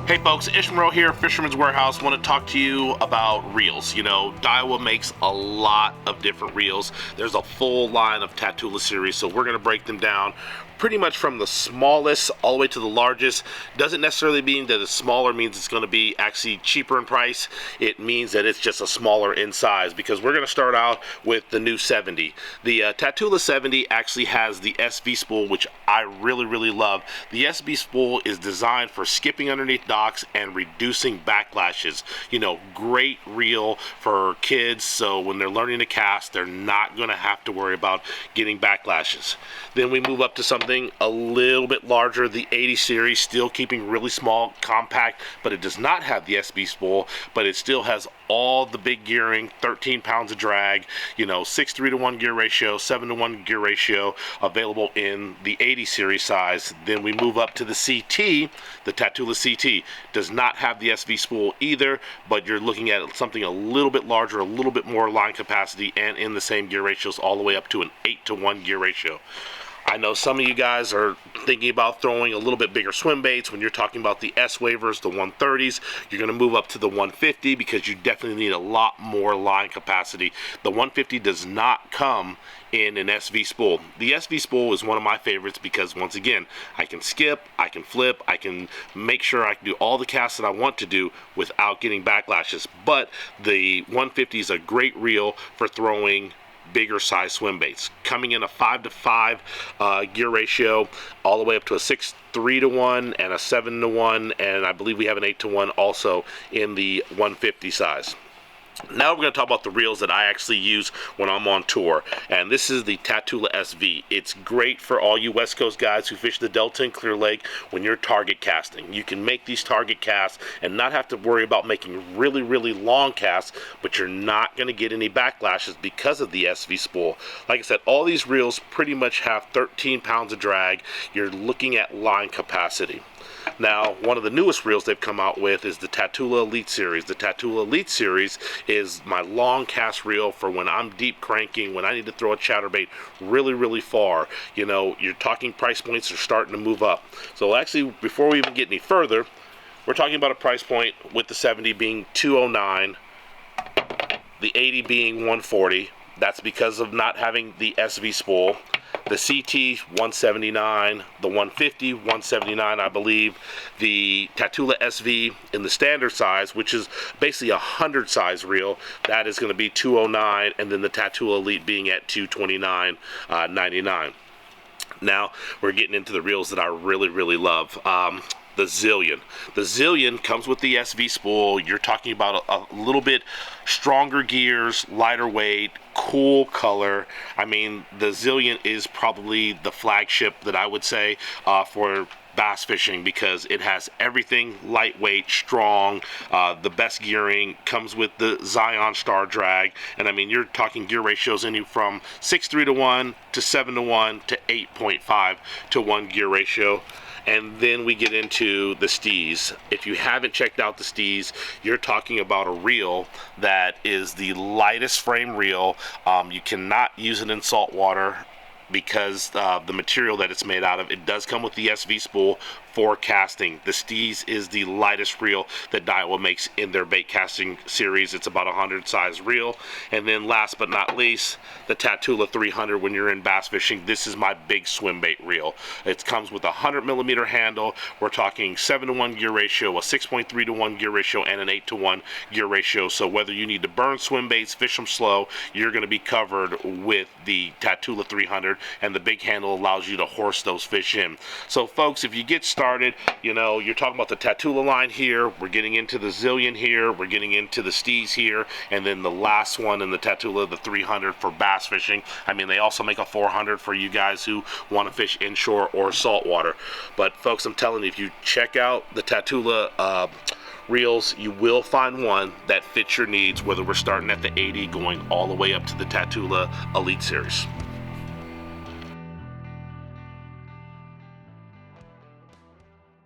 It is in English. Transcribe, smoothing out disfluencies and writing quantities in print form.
Hey folks, Ish Monroe here, Fisherman's Warehouse. Want to talk to you about reels. You know, Daiwa makes a lot of different reels. There's a full line of Tatula series, so we're going to break them down pretty much from the smallest all the way to the largest. Doesn't necessarily mean that it's smaller means it's going to be actually cheaper in price. It means that it's just a smaller in size, because we're going to start out with the new 70. The Tatula 70 actually has the SV spool, which I really love. The SV spool is designed for skipping underneath docks and reducing backlashes. You know, great reel for kids, so when they're learning to cast, they're not going to have to worry about getting backlashes. Then we move up to something a little bit larger, the 80 series, still keeping really small, compact, but it does not have the SB spool, but it still has all the big gearing, 13 pounds of drag, you know, 6:3 to 1 gear ratio, 7 to 1 gear ratio, available in the 80 series size. Then we move up to the CT. The Tatula CT does not have the SV spool either, but you're looking at something a little bit larger, a little bit more line capacity, and in the same gear ratios, all the way up to an 8 to 1 gear ratio. I know some of you guys are thinking about throwing a little bit bigger swim baits. When you're talking about the S waivers, the 130s, you're going to move up to the 150 because you definitely need a lot more line capacity. The 150 does not come in an SV spool. The SV spool is one of my favorites because, once again, I can skip, I can flip, I can make sure I can do all the casts that I want to do without getting backlashes. But the 150 is a great reel for throwing bigger size swim baits, coming in a 5 to 5 gear ratio, all the way up to a 6:3 to 1 and a 7 to 1, and I believe we have an 8 to 1 also in the 150 size. Now we're going to talk about the reels that I actually use when I'm on tour, and this is the Tatula SV. It's great for all you West Coast guys who fish the Delta and Clear Lake when you're target casting. You can make these target casts and not have to worry about making really long casts, but you're not going to get any backlashes because of the SV spool. Like I said, all these reels pretty much have 13 pounds of drag. You're looking at line capacity. Now, one of the newest reels they've come out with is the Tatula Elite Series. The Tatula Elite Series is my long cast reel for when I'm deep cranking, when I need to throw a chatterbait really far. You know, you're talking price points are starting to move up. So actually, before we even get any further, we're talking about a price point with the 70 being $209, the 80 being $140. That's because of not having the SV spool. The CT, $179, the 150, $179, I believe. The Tatula SV in the standard size, which is basically a 100 size reel, that is going to be $209, and then the Tatula Elite being at $229.99. Now we're getting into the reels that I really love. The Zillion. The Zillion comes with the SV spool. You're talking about a little bit stronger gears, lighter weight, cool color. I mean, the Zillion is probably the flagship that I would say for bass fishing, because it has everything lightweight, strong, the best gearing, comes with the Zion Star drag, and I mean, you're talking gear ratios anywhere from 6:3 to 1 to 7 to 1 to 8.5 to 1 gear ratio. And then we get into the Steez. If you haven't checked out the Steez, you're talking about a reel that is the lightest frame reel. You cannot use it in salt water because the material that it's made out of. It does come with the SV spool for casting. The Steez is the lightest reel that Daiwa makes in their Baitcasting series. It's about a 100 size reel. And then last but not least, the Tatula 300. When you're in bass fishing, this is my big swim bait reel. It comes with a 100mm handle. We're talking 7 to 1 gear ratio, a 6.3 to 1 gear ratio, and an 8 to 1 gear ratio. So whether you need to burn swim baits, fish them slow, you're going to be covered with the Tatula 300, and the big handle allows you to horse those fish in. So folks, if you get started, you know, you're talking about the Tatula line here, we're getting into the Zillion here, we're getting into the Steez here, and then the last one in the Tatula, the 300 for bass fishing. I mean, they also make a 400 for you guys who want to fish inshore or saltwater. But folks, I'm telling you, if you check out the Tatula reels, you will find one that fits your needs, whether we're starting at the 80 going all the way up to the Tatula Elite Series.